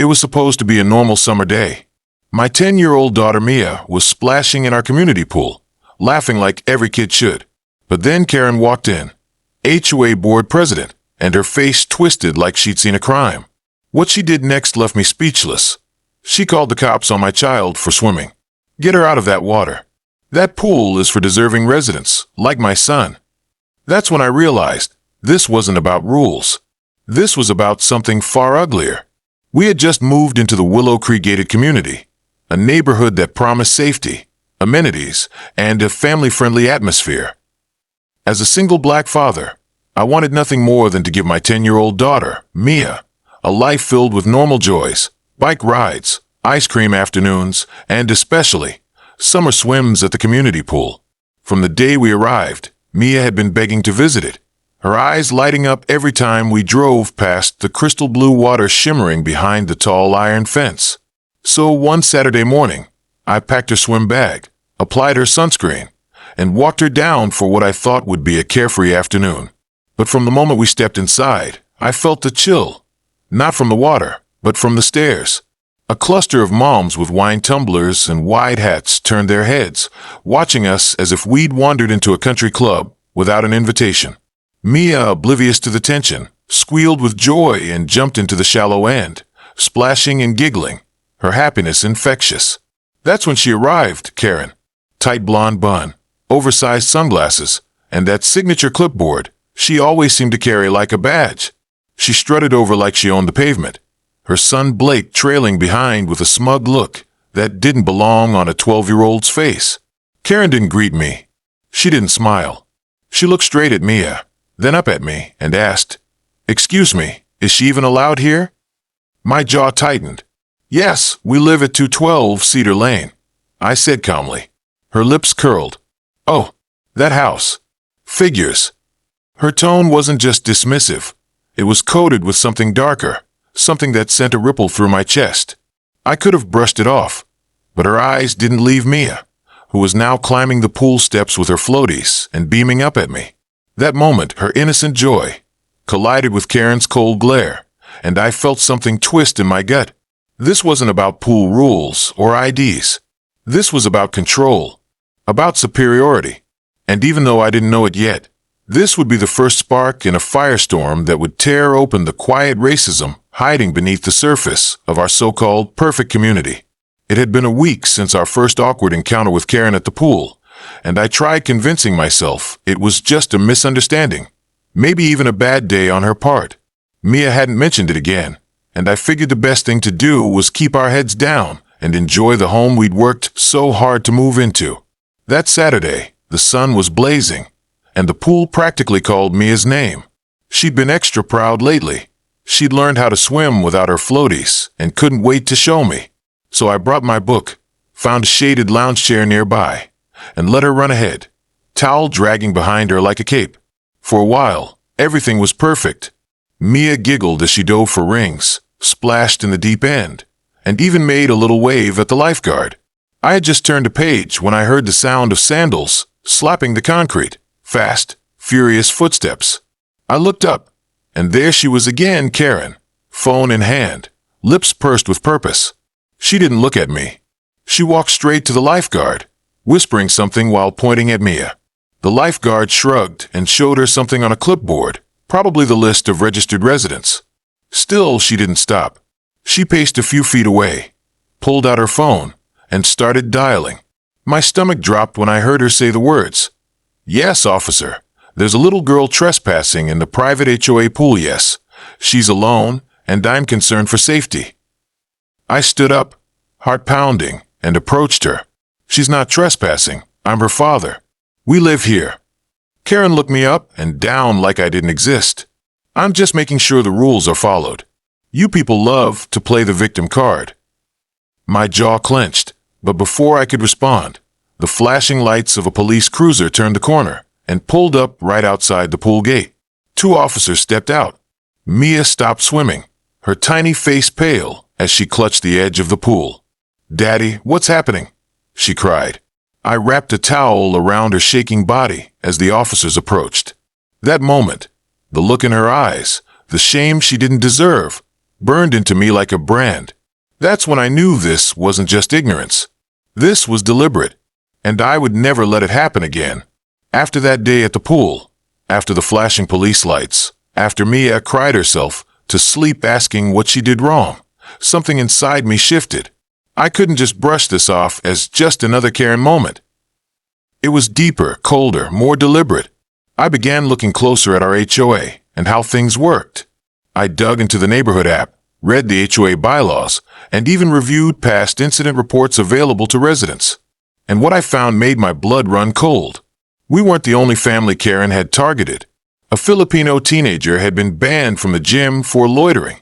It was supposed to be a normal summer day. My 10-year-old daughter Mia was splashing in our community pool, laughing like every kid should. But then Karen walked in, HOA board president, and her face twisted like she'd seen a crime. What she did next left me speechless. She called the cops on my child for swimming. Get her out of that water. That pool is for deserving residents, like my son. That's when I realized this wasn't about rules. This was about something far uglier. We had just moved into the Willow Creek gated community, a neighborhood that promised safety, amenities, and a family-friendly atmosphere. As a single black father, I wanted nothing more than to give my 10-year-old daughter, Mia, a life filled with normal joys, bike rides, ice cream afternoons, and especially summer swims at the community pool. From the day we arrived, Mia had been begging to visit it, her eyes lighting up every time we drove past the crystal blue water shimmering behind the tall iron fence. So one Saturday morning, I packed her swim bag, applied her sunscreen, and walked her down for what I thought would be a carefree afternoon. But from the moment we stepped inside, I felt the chill, not from the water, but from the stairs. A cluster of moms with wine tumblers and wide hats turned their heads, watching us as if we'd wandered into a country club without an invitation. Mia, oblivious to the tension, squealed with joy and jumped into the shallow end, splashing and giggling, her happiness infectious. That's when she arrived, Karen. Tight blonde bun, oversized sunglasses, and that signature clipboard she always seemed to carry like a badge. She strutted over like she owned the pavement, her son Blake trailing behind with a smug look that didn't belong on a 12-year-old's face. Karen didn't greet me. She didn't smile. She looked straight at Mia, then up at me, and asked, "Excuse me, is she even allowed here?" My jaw tightened. "Yes, we live at 212 Cedar Lane," I said calmly. Her lips curled. "Oh, that house. Figures." Her tone wasn't just dismissive. It was coated with something darker, something that sent a ripple through my chest. I could have brushed it off, but her eyes didn't leave Mia, who was now climbing the pool steps with her floaties and beaming up at me. That moment, her innocent joy collided with Karen's cold glare, and I felt something twist in my gut. This wasn't about pool rules or IDs. This was about control, about superiority. And even though I didn't know it yet, this would be the first spark in a firestorm that would tear open the quiet racism hiding beneath the surface of our so-called perfect community. It had been a week since our first awkward encounter with Karen at the pool, and I tried convincing myself it was just a misunderstanding, maybe even a bad day on her part. Mia hadn't mentioned it again, and I figured the best thing to do was keep our heads down and enjoy the home we'd worked so hard to move into. That Saturday, the sun was blazing, and the pool practically called Mia's name. She'd been extra proud lately. She'd learned how to swim without her floaties and couldn't wait to show me. So I brought my book, found a shaded lounge chair nearby, and let her run ahead, towel dragging behind her like a cape. For a while, everything was perfect. Mia giggled as she dove for rings, splashed in the deep end, and even made a little wave at the lifeguard. I had just turned a page when I heard the sound of sandals slapping the concrete, fast, furious footsteps. I looked up, and there she was again, Karen, phone in hand, lips pursed with purpose. She didn't look at me. She walked straight to the lifeguard, whispering something while pointing at Mia. The lifeguard shrugged and showed her something on a clipboard, probably the list of registered residents. Still, she didn't stop. She paced a few feet away, pulled out her phone, and started dialing. My stomach dropped when I heard her say the words, "Yes, officer. There's a little girl trespassing in the private HOA pool, yes. She's alone, and I'm concerned for safety." I stood up, heart pounding, and approached her. "She's not trespassing. I'm her father. We live here." Karen looked me up and down like I didn't exist. "I'm just making sure the rules are followed. You people love to play the victim card." My jaw clenched, but before I could respond, the flashing lights of a police cruiser turned the corner and pulled up right outside the pool gate. 2 officers stepped out. Mia stopped swimming, her tiny face pale as she clutched the edge of the pool. "Daddy, what's happening?" she cried. I wrapped a towel around her shaking body as the officers approached. That moment, the look in her eyes, the shame she didn't deserve, burned into me like a brand. That's when I knew this wasn't just ignorance. This was deliberate, and I would never let it happen again. After that day at the pool, after the flashing police lights, after Mia cried herself to sleep asking what she did wrong, something inside me shifted. I couldn't just brush this off as just another Karen moment. It was deeper, colder, more deliberate. I began looking closer at our HOA and how things worked. I dug into the neighborhood app, read the HOA bylaws, and even reviewed past incident reports available to residents. And what I found made my blood run cold. We weren't the only family Karen had targeted. A Filipino teenager had been banned from the gym for loitering.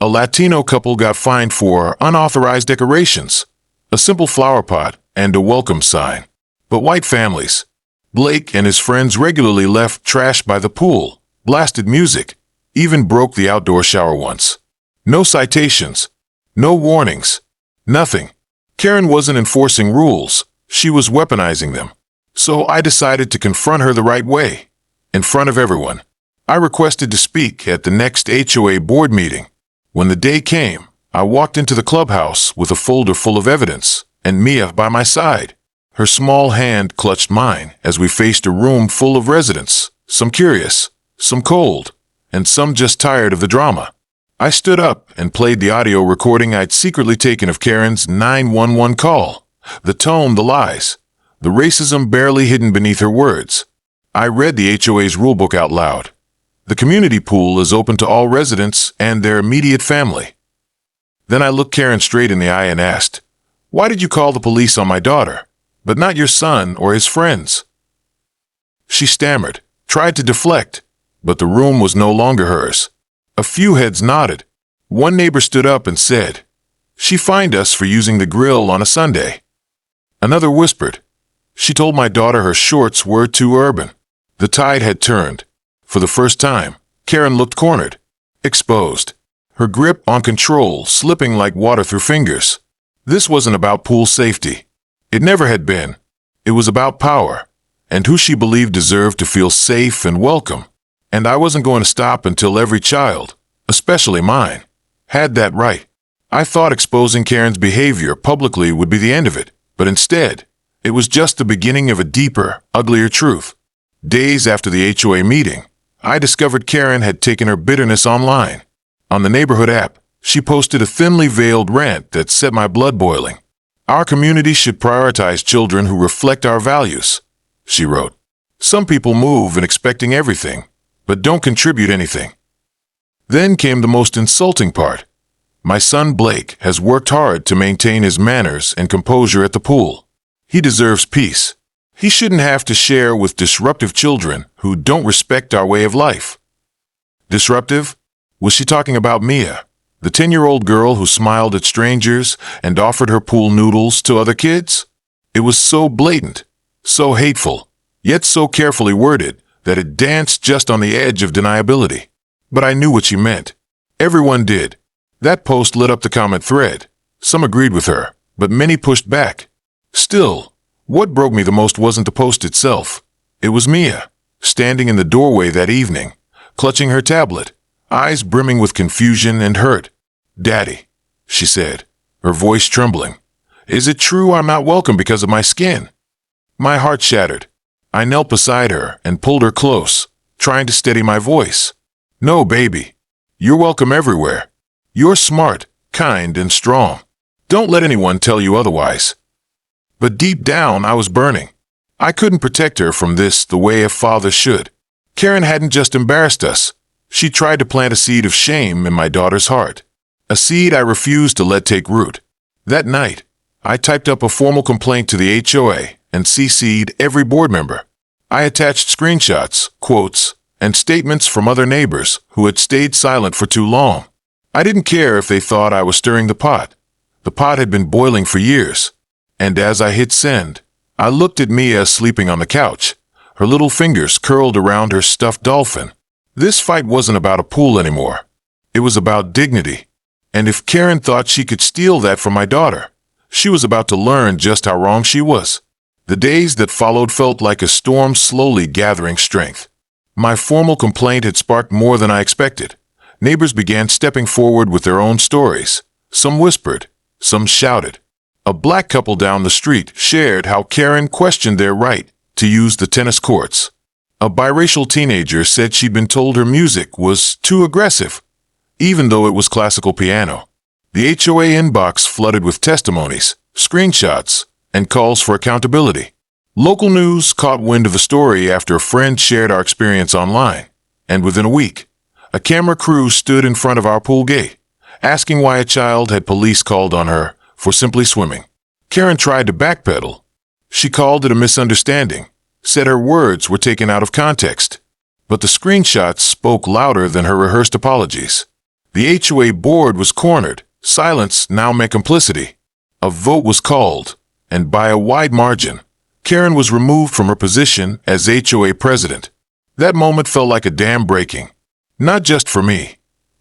A Latino couple got fined for unauthorized decorations, a simple flower pot, and a welcome sign. But white families, Blake and his friends regularly left trash by the pool, blasted music, even broke the outdoor shower once. No citations, no warnings, nothing. Karen wasn't enforcing rules, she was weaponizing them. So I decided to confront her the right way, in front of everyone. I requested to speak at the next HOA board meeting. When the day came, I walked into the clubhouse with a folder full of evidence, and Mia by my side. Her small hand clutched mine as we faced a room full of residents, some curious, some cold, and some just tired of the drama. I stood up and played the audio recording I'd secretly taken of Karen's 911 call. The tone, the lies, the racism barely hidden beneath her words. I read the HOA's rulebook out loud. The community pool is open to all residents and their immediate family. Then I looked Karen straight in the eye and asked, "Why did you call the police on my daughter, but not your son or his friends?" She stammered, tried to deflect, but the room was no longer hers. A few heads nodded. One neighbor stood up and said, "She fined us for using the grill on a Sunday." Another whispered, "She told my daughter her shorts were too urban." The tide had turned. For the first time, Karen looked cornered, exposed, her grip on control slipping like water through fingers. This wasn't about pool safety. It never had been. It was about power, and who she believed deserved to feel safe and welcome. And I wasn't going to stop until every child, especially mine, had that right. I thought exposing Karen's behavior publicly would be the end of it, but instead, it was just the beginning of a deeper, uglier truth. Days after the HOA meeting, I discovered Karen had taken her bitterness online. On the neighborhood app, she posted a thinly veiled rant that set my blood boiling. "Our community should prioritize children who reflect our values," she wrote. "Some people move in expecting everything, but don't contribute anything." Then came the most insulting part. "My son Blake has worked hard to maintain his manners and composure at the pool. He deserves peace. He shouldn't have to share with disruptive children who don't respect our way of life." Disruptive? Was she talking about Mia, the 10-year-old girl who smiled at strangers and offered her pool noodles to other kids? It was so blatant, so hateful, yet so carefully worded that it danced just on the edge of deniability. But I knew what she meant. Everyone did. That post lit up the comment thread. Some agreed with her, but many pushed back. Still, what broke me the most wasn't the post itself. It was Mia, standing in the doorway that evening, clutching her tablet, eyes brimming with confusion and hurt. "Daddy," she said, her voice trembling, "is it true I'm not welcome because of my skin?" My heart shattered. I knelt beside her and pulled her close, trying to steady my voice. "No, baby. You're welcome everywhere. You're smart, kind, and strong. Don't let anyone tell you otherwise." But deep down, I was burning. I couldn't protect her from this the way a father should. Karen hadn't just embarrassed us. She tried to plant a seed of shame in my daughter's heart. A seed I refused to let take root. That night, I typed up a formal complaint to the HOA and CC'd every board member. I attached screenshots, quotes, and statements from other neighbors who had stayed silent for too long. I didn't care if they thought I was stirring the pot. The pot had been boiling for years. And as I hit send, I looked at Mia sleeping on the couch, her little fingers curled around her stuffed dolphin. This fight wasn't about a pool anymore. It was about dignity. And if Karen thought she could steal that from my daughter, she was about to learn just how wrong she was. The days that followed felt like a storm slowly gathering strength. My formal complaint had sparked more than I expected. Neighbors began stepping forward with their own stories. Some whispered, some shouted. A black couple down the street shared how Karen questioned their right to use the tennis courts. A biracial teenager said she'd been told her music was too aggressive, even though it was classical piano. The HOA inbox flooded with testimonies, screenshots, and calls for accountability. Local news caught wind of the story after a friend shared our experience online, and within a week, a camera crew stood in front of our pool gate, asking why a child had police called on her for simply swimming. Karen tried to backpedal. She called it a misunderstanding, said her words were taken out of context, but the screenshots spoke louder than her rehearsed apologies. The HOA board was cornered. Silence now meant complicity. A vote was called, and by a wide margin, Karen was removed from her position as HOA president. That moment felt like a dam breaking, not just for me,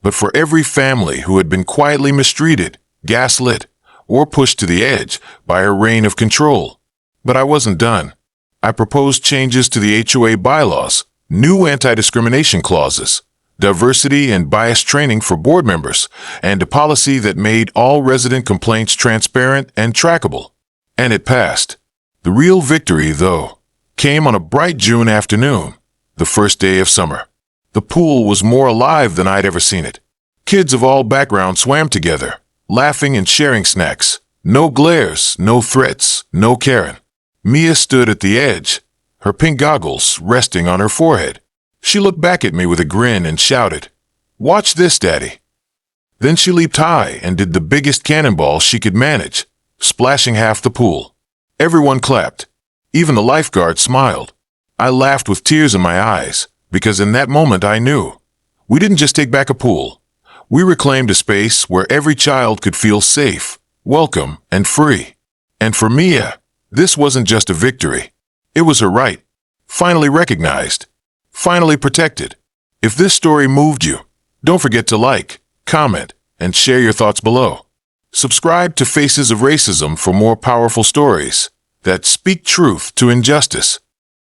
but for every family who had been quietly mistreated, gaslit, or pushed to the edge by her reign of control. But I wasn't done. I proposed changes to the HOA bylaws, new anti-discrimination clauses, diversity and bias training for board members, and a policy that made all resident complaints transparent and trackable. And it passed. The real victory, though, came on a bright June afternoon, the first day of summer. The pool was more alive than I'd ever seen it. Kids of all backgrounds swam together, laughing and sharing snacks. No glares, no threats, no Karen. Mia stood at the edge, her pink goggles resting on her forehead. She looked back at me with a grin and shouted, "Watch this, Daddy." Then she leaped high and did the biggest cannonball she could manage, splashing half the pool. Everyone clapped. Even the lifeguard smiled. I laughed with tears in my eyes, because in that moment I knew. We didn't just take back a pool. We reclaimed a space where every child could feel safe, welcome, and free. And for Mia, this wasn't just a victory. It was her right. Finally recognized. Finally protected. If this story moved you, don't forget to like, comment, and share your thoughts below. Subscribe to Faces of Racism for more powerful stories that speak truth to injustice.